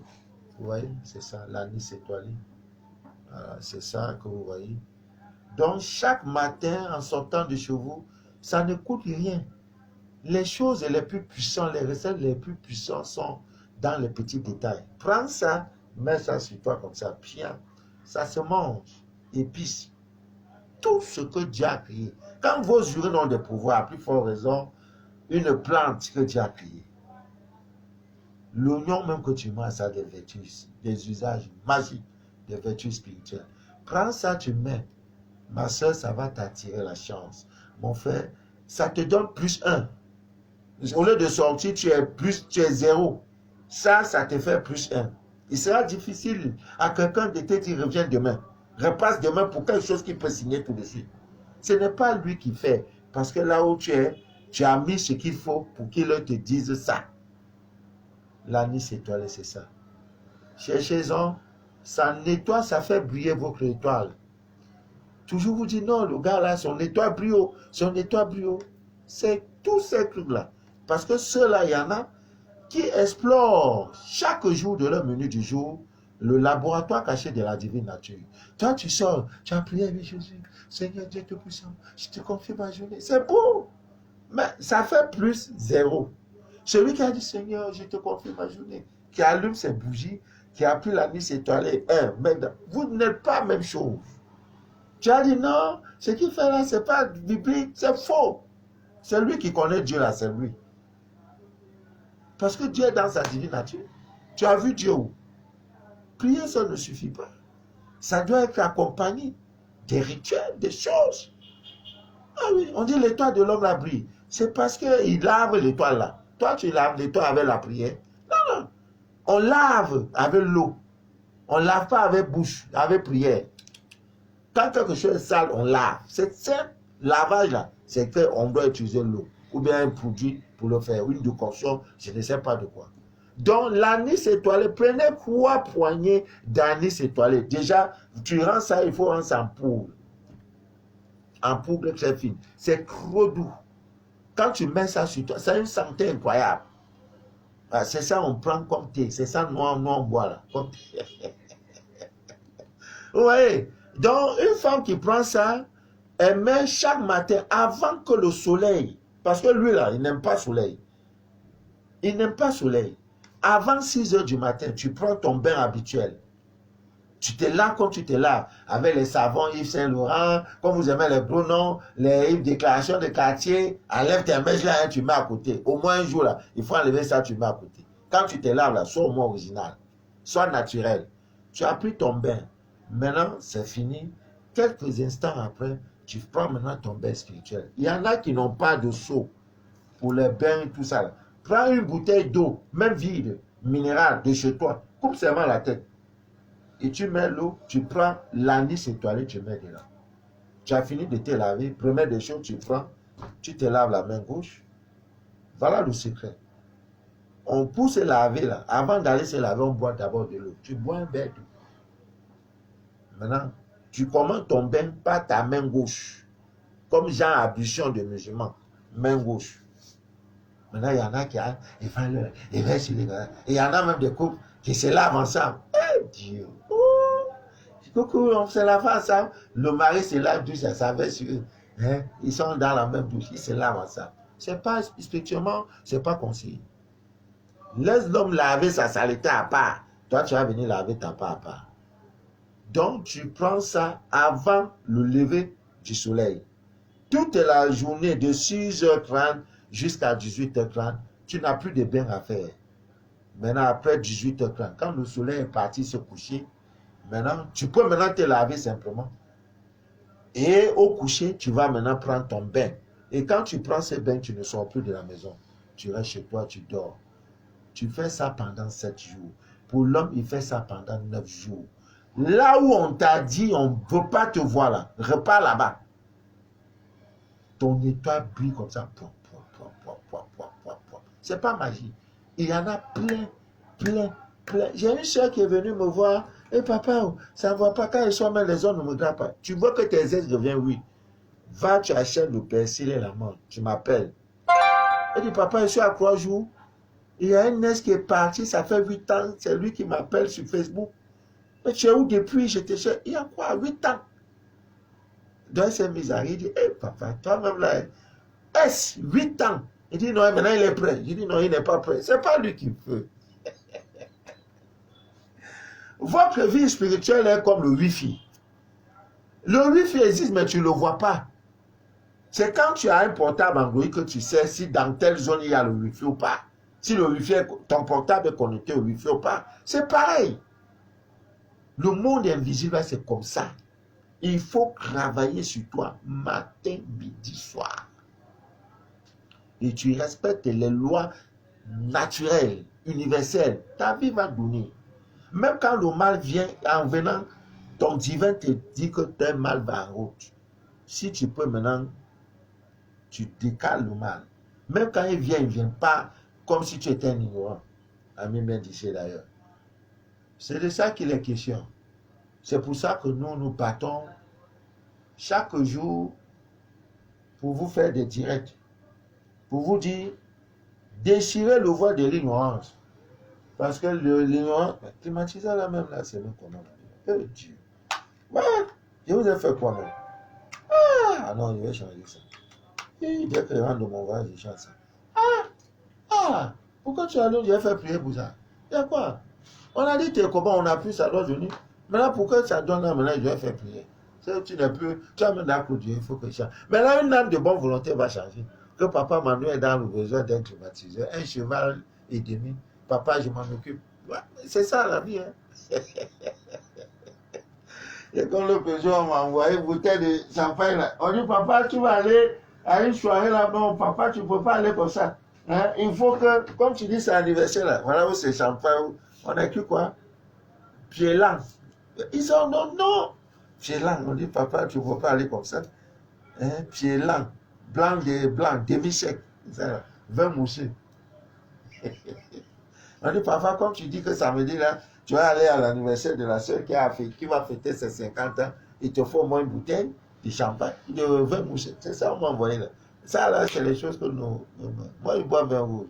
Speaker 3: Vous voyez, c'est ça, l'anis étoilé. Voilà, c'est ça que vous voyez. Donc, chaque matin, en sortant de chez vous, ça ne coûte rien. Les choses les plus puissantes, les recettes les plus puissantes sont dans les petits détails. Prends ça, mets ça sur toi comme ça, bien. Ça se mange, épice. Tout ce que Dieu a créé. Quand vos urines ont des pouvoirs, à plus forte raison, une plante que Dieu a créée. L'oignon même que tu manges, ça a des vertus, des usages magiques, des vertus spirituelles. Prends ça, tu mets. Ma soeur, ça va t'attirer la chance. Mon frère, ça te donne plus 1. Au lieu de sortir, tu es 0. Ça te fait plus 1. Il sera difficile à quelqu'un de te dire reviens demain. Repasse demain pour quelque chose qui peut signer tout de suite. Ce n'est pas lui qui fait. Parce que là où tu es, tu as mis ce qu'il faut pour qu'il te dise ça. L'anis étoilé, c'est ça. Cherchez-en. Ça nettoie, ça fait briller votre étoile. Toujours vous dites non, le gars là, son étoile brille haut. Son étoile brille haut. C'est tous ces trucs-là. Parce que ceux-là, il y en a qui explorent chaque jour de leur menu du jour le laboratoire caché de la divine nature. Toi, tu sors, tu as prié avec Jésus. Seigneur Dieu Tout-Puissant, je te confie ma journée. C'est beau. Mais ça fait plus 0. Celui qui a dit Seigneur, je te confie ma journée, qui allume ses bougies, qui a pris la nuit étoilée, mais vous n'êtes pas la même chose. Tu as dit non, ce qu'il fait là, c'est pas biblique, c'est faux. C'est lui qui connaît Dieu là, c'est lui. Parce que Dieu est dans sa divine nature. Tu as vu Dieu où? Prier, ça ne suffit pas. Ça doit être accompagné des rituels, des choses. Ah oui, on dit l'étoile de l'homme la brille. C'est parce qu'il lave l'étoile là. Toi, tu laves l'étoile avec la prière. Non, non. On lave avec l'eau. On ne lave pas avec bouche, avec prière. Quand quelque chose est sale, on lave. C'est simple. Lavage là, c'est qu'on doit utiliser l'eau. Ou bien un produit pour le faire. Une décoction, je ne sais pas de quoi. Donc, l'anis étoilé, prenez 3 poignées d'anis étoilé. Déjà, tu rends ça, il faut rendre ça en poudre. En poudre très fine. C'est trop doux. Quand tu mets ça sur toi, ça a une santé incroyable. Ah, c'est ça on prend comme thé. C'est ça nous on boit là. Comme thé. Oui. Donc, une femme qui prend ça, elle met chaque matin avant que le soleil, parce que lui là, il n'aime pas le soleil. Il n'aime pas le soleil. Avant 6 heures du matin, tu prends ton bain habituel. Tu te laves comme tu te laves, avec les savons Yves Saint Laurent, comme vous aimez les gros noms, les Yves Déclaration de quartier, enlève tes mèches là, hein, tu mets à côté. Au moins un jour là, il faut enlever ça, tu mets à côté. Quand tu te laves là, sois au moins original, sois naturel. Tu as pris ton bain, maintenant c'est fini. Quelques instants après, tu prends maintenant ton bain spirituel. Il y en a qui n'ont pas de seau pour les bains et tout ça là. Prends une bouteille d'eau, même vide, minérale, de chez toi, coupe seulement la tête. Et tu mets l'eau, tu prends l'anis étoilé, tu mets dedans. Tu as fini de te laver, première des choses, tu prends, tu te laves la main gauche. Voilà le secret. On peut se laver là. Avant d'aller se laver, on boit d'abord de l'eau. Tu bois un verre d'eau. Maintenant, tu commences ton bain par ta main gauche. Comme genre ablution de musulman. Main gauche. Maintenant, il y en a qui vont sur les gars. Et il y en a même des couples qui se lavent ensemble. Eh Dieu! Coucou, on se lave ensemble. Le mari se lave douche, ça savait sur eux. Hein? Ils sont dans la même douche, ils se lavent ensemble. C'est pas, spirituellement, c'est pas conseillé. Laisse l'homme laver sa saleté à part. Toi, tu vas venir laver ta part à part. Donc, tu prends ça avant le lever du soleil. Toute la journée de 6h30 jusqu'à 18h30, tu n'as plus de bain à faire. Maintenant, après 18h30, quand le soleil est parti se coucher, maintenant, tu peux maintenant te laver simplement. Et au coucher, tu vas maintenant prendre ton bain. Et quand tu prends ce bain, tu ne sors plus de la maison. Tu restes chez toi, tu dors. Tu fais ça pendant 7 jours. Pour l'homme, il fait ça pendant 9 jours. Là où on t'a dit, on ne veut pas te voir là, repars là-bas. Ton étoile brille comme ça. C'est pas magie. Il y en a plein. J'ai une soeur qui est venue me voir. Et papa, ça ne va pas quand ils sont même les hommes ne me grattent pas. Tu vois que tes ex reviennent, oui. Va, tu achètes le persil et la menthe. Tu m'appelles. Elle dit, papa, je suis à 3 jours. Il y a un nez qui est parti, ça fait 8 ans. C'est lui qui m'appelle sur Facebook. Mais tu es où depuis? Je te cherche. Il y a quoi? 8 ans. Donc, elle s'est mise à rire. Il dit, hé, papa, toi-même là, est-ce 8 ans? Il dit, non, maintenant il est prêt. Je dis, non, il n'est pas prêt. C'est pas lui qui veut. Votre vie spirituelle est comme le Wi-Fi. Le Wi-Fi existe, mais tu ne le vois pas. C'est quand tu as un portable Android que tu sais si dans telle zone il y a le Wi-Fi ou pas. Si le Wi-Fi, ton portable est connecté au Wi-Fi ou pas. C'est pareil. Le monde invisible, c'est comme ça. Il faut travailler sur toi matin, midi, soir. Et tu respectes les lois naturelles, universelles. Ta vie va donner. Même quand le mal vient, en venant, ton divin te dit que tel mal va en route. Si tu peux maintenant, tu décales le mal. Même quand il ne vient pas comme si tu étais un ignorant. Ami bien d'ici d'ailleurs. C'est de ça qu'il est question. C'est pour ça que nous battons chaque jour pour vous faire des directs. Pour vous dire, déchirez le voile de l'ignorance. Parce que l'ignorance, climatiseur là même là, c'est même comment. Oh Dieu. Ouais, je vous ai fait quoi même? Ah non, je vais changer ça. Et dès que je rentre de mon voyage, je change ça. Pourquoi tu as dit, je vais faire prier pour ça? Il y a quoi? On a dit, comment on a pu, ça doit venir. Maintenant, pourquoi ça donne là, maintenant, je vais faire prier? Tu n'es plus, tu as même Dieu, il faut que je change. Mais là, une âme de bonne volonté va changer. Que papa Manu est dans le besoin d'un climatiseur, un cheval et demi. Papa, je m'en occupe. Ouais, c'est ça la vie. Hein? Et quand le président m'a envoyé une bouteille de champagne, là, on dit, papa, tu vas aller à une soirée là, non, papa, tu ne peux pas aller comme ça. Hein? Il faut que, comme tu dis, c'est anniversaire là, voilà où c'est champagne, on a écrit quoi? Pied lent. Ils disent, non, non. Pied lent, on dit, papa, tu ne peux pas aller comme ça. Hein? Pied lent, blanc, demi-sec, 20 moussés. On dit, papa, comme tu dis que samedi là, tu vas aller à l'anniversaire de la soeur qui va fêter ses 50 ans, il te faut au moins une bouteille de champagne, de 20 moussés. C'est ça qu'on m'a envoyé là. Ça là, c'est les choses que nous. Moi, je bois vin rouge.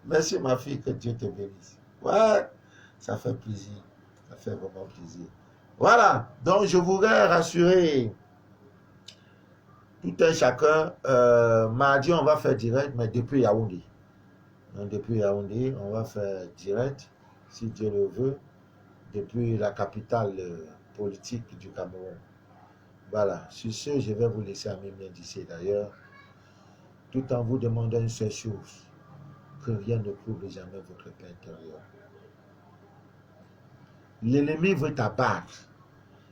Speaker 3: Merci ma fille, que Dieu te bénisse. Ouais, ça fait plaisir. Ça fait vraiment plaisir. Voilà, donc je voudrais rassurer tout un chacun. Mardi, on va faire direct, mais depuis Yaoundé. Donc, depuis Yaoundé, on va faire direct, si Dieu le veut, depuis la capitale politique du Cameroun. Voilà, sur ce, je vais vous laisser à Mimien d'ici d'ailleurs, tout en vous demandant une seule chose, que rien ne trouble jamais votre paix intérieure. L'ennemi veut t'abattre,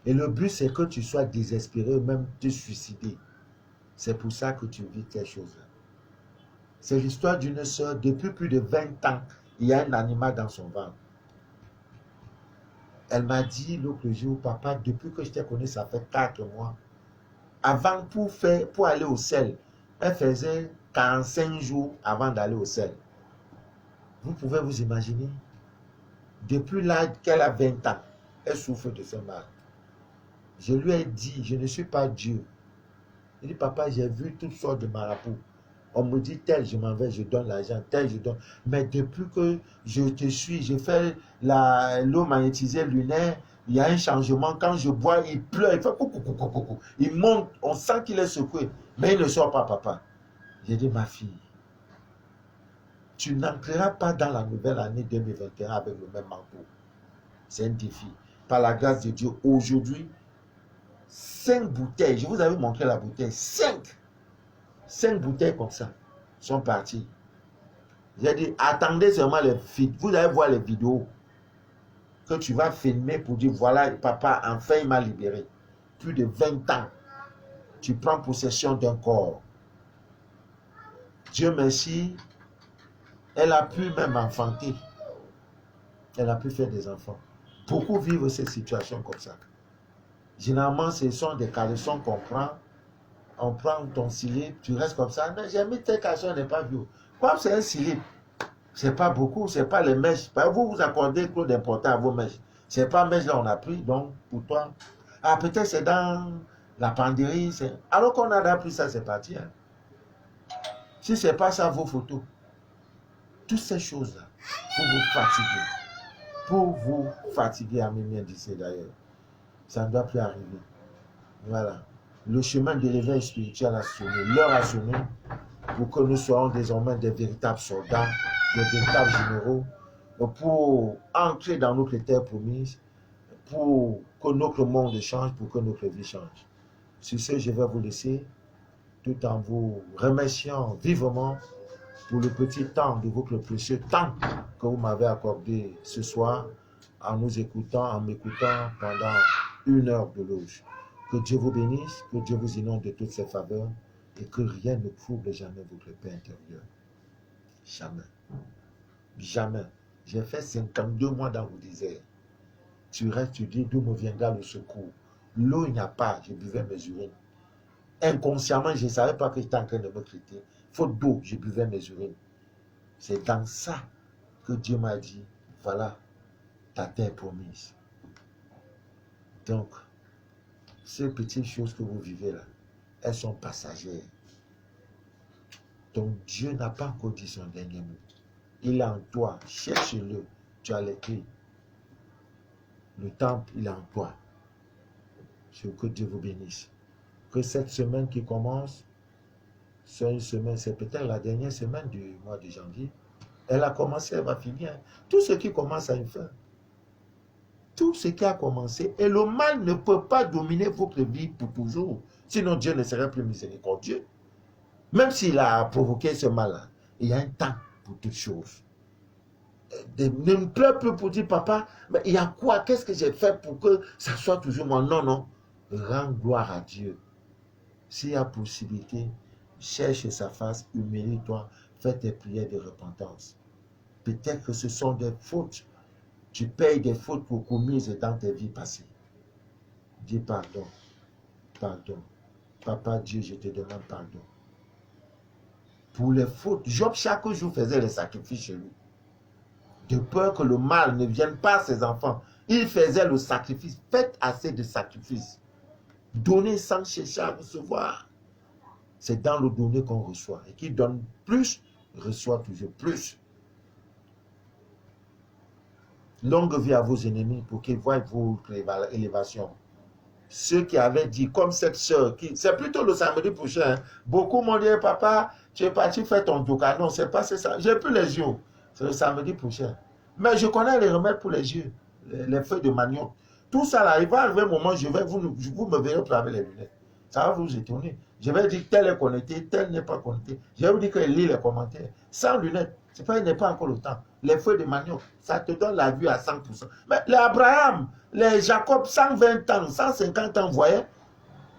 Speaker 3: et le but c'est que tu sois désespéré, même te suicider. C'est pour ça que tu vis ces choses-là. C'est l'histoire d'une sœur, depuis plus de 20 ans, il y a un animal dans son ventre. Elle m'a dit l'autre jour, papa, depuis que je t'ai connu, ça fait 4 mois. Avant, pour aller au sel, elle faisait 45 jours avant d'aller au sel. Vous pouvez vous imaginer, depuis l'âge qu'elle a 20 ans, elle souffre de ce mal. Je lui ai dit, je ne suis pas Dieu. Il dit, papa, j'ai vu toutes sortes de marabouts. On me dit, tel, je m'en vais, je donne l'argent, tel, je donne. Mais depuis que je te suis, j'ai fait l'eau magnétisée lunaire, il y a un changement. Quand je bois, il pleure, il fait coucou, coucou, coucou. Il monte, on sent qu'il est secoué. Mais il ne sort pas, papa. J'ai dit, ma fille, tu n'entreras pas dans la nouvelle année 2021 avec le même manteau. C'est un défi. Par la grâce de Dieu, aujourd'hui, 5 bouteilles, je vous avais montré la bouteille, 5 bouteilles comme ça sont parties. J'ai dit, attendez seulement les vidéos. Vous allez voir les vidéos que tu vas filmer pour dire, voilà, papa, enfin, il m'a libéré. Plus de 20 ans, tu prends possession d'un corps. Dieu merci, elle a pu même enfanter. Elle a pu faire des enfants. Beaucoup vivent ces situations comme ça. Généralement, ce sont des caleçons qu'on prend. On prend ton slip, tu restes comme ça. Mais j'ai mis tes caleçons, je n'ai pas vu. Comme c'est un slip, c'est pas beaucoup, c'est pas les mèches. Vous accordez trop d'importance à vos mèches. C'est pas mèches là on a pris, donc pour toi. Ah, peut-être c'est dans la penderie. Alors qu'on a pris ça, c'est parti. Hein. Si c'est pas ça, vos photos. Toutes ces choses-là, pour vous fatiguer. Pour vous fatiguer, Amémien disait d'ailleurs. Ça ne doit plus arriver. Voilà. Le chemin de l'éveil spirituel a sonné. L'heure a sonné pour que nous soyons désormais des véritables soldats, des véritables généraux, pour entrer dans notre terre promise, pour que notre monde change, pour que notre vie change. Sur ce, je vais vous laisser, tout en vous remerciant vivement pour le petit temps de votre précieux temps que vous m'avez accordé ce soir en nous écoutant, en m'écoutant pendant 1 heure de loge. Que Dieu vous bénisse, que Dieu vous inonde de toutes ses faveurs et que rien ne trouble jamais votre paix intérieure. Jamais. Jamais. J'ai fait 52 mois dans le désert. Tu restes, tu dis d'où me viendra le secours. L'eau, il n'y a pas, je buvais mes urines. Inconsciemment, je ne savais pas que j'étais en train de me traiter. Faute d'eau, je buvais mes urines. C'est dans ça que Dieu m'a dit, voilà ta terre promise. Donc, ces petites choses que vous vivez là, elles sont passagères. Donc, Dieu n'a pas encore dit son dernier mot. Il est en toi, cherche-le, tu as les clés. Le temple, il est en toi. Que Dieu vous bénisse. Que cette semaine qui commence, c'est une semaine, c'est peut-être la dernière semaine du mois de janvier. Elle a commencé, elle va finir. Tout ce qui commence à une fin. Tout ce qui a commencé. Et le mal ne peut pas dominer votre vie pour toujours. Sinon Dieu ne serait plus miséricordieux. Même s'il a provoqué ce mal-là, il y a un temps pour toutes choses. Ne me pleure plus pour dire, papa, mais il y a quoi? Qu'est-ce que j'ai fait pour que ça soit toujours moi? Non, non. Rends gloire à Dieu. S'il y a possibilité, cherche sa face, humilie-toi, fais tes prières de repentance. Peut-être que ce sont des fautes. Tu payes des fautes pour commises dans tes vies passées. Dis pardon. Pardon. Papa Dieu, je te demande pardon. Pour les fautes, Job chaque jour faisait les sacrifices chez lui. De peur que le mal ne vienne pas à ses enfants. Il faisait le sacrifice. Faites assez de sacrifices. Donnez sans chercher à recevoir. C'est dans le donner qu'on reçoit. Et qui donne plus, reçoit toujours plus. Longue vie à vos ennemis pour qu'ils voient votre élévation. Ceux qui avaient dit, comme cette soeur, c'est plutôt le samedi prochain, beaucoup m'ont dit, papa, tu es parti faire ton douka. Non, c'est pas ça. J'ai plus les yeux. C'est le samedi prochain. Mais je connais les remèdes pour les yeux, les feuilles de manioc. Tout ça là, il va arriver un moment, vous me verrez plus avec les lunettes. Ça va vous étonner. Je vais dire tel est connecté, tel n'est pas connecté. Je vais vous dire que lit les commentaires. Sans lunettes, c'est pas, il n'est pas encore le temps. Les feuilles de manioc, ça te donne la vue à 100%. Mais les Abraham, les Jacob, 120 ans, 150 ans, vous voyez?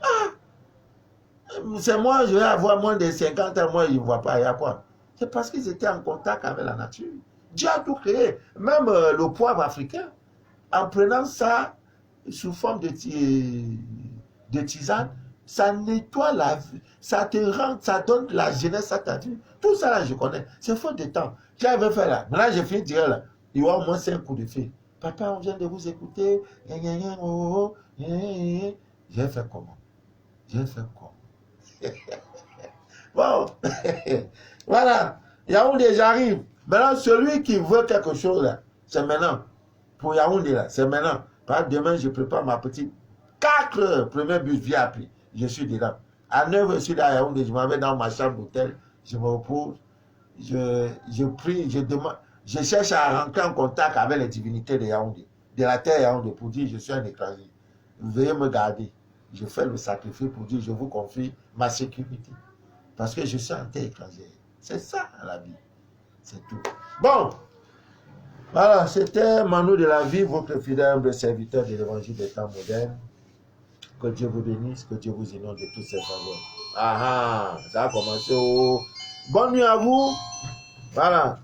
Speaker 3: Ah, c'est moi, je vais avoir moins de 50 ans, moi, je ne vois pas, il y a quoi? C'est parce qu'ils étaient en contact avec la nature. Dieu a tout créé, même le poivre africain. En prenant ça sous forme de tisane, ça nettoie la vie, ça te rend, ça donne la jeunesse à ta vie. Tout ça là, je connais. C'est faute de temps. J'avais fait là. Maintenant, j'ai fini de dire là. Il y aura au moins 5 coups de fil. Papa, on vient de vous écouter. J'ai fait comment? J'ai fait comment? Bon. Voilà. Yaoundé, j'arrive. Maintenant, celui qui veut quelque chose là, c'est maintenant. Pour Yaoundé là, c'est maintenant. Par demain, je prépare ma petite 4 heures. Premier bus VIP. Je suis dedans. À 9 heures, je suis à Yaoundé. Je m'en vais dans ma chambre d'hôtel. Je me repose. Je prie. Je demande. Je cherche à rentrer en contact avec les divinités de Yaoundé. De la terre Yaoundé. Pour dire je suis un étranger. Veuillez me garder. Je fais le sacrifice pour dire je vous confie ma sécurité. Parce que je suis en terre étrangère. C'est ça la vie. C'est tout. Bon. Voilà, c'était Manu de la vie, votre fidèle serviteur de l'évangile des temps modernes. Que Dieu vous bénisse, que Dieu vous inonde de toutes ses faveurs. Ah ah, ça a commencé. Bonne nuit à vous. Voilà.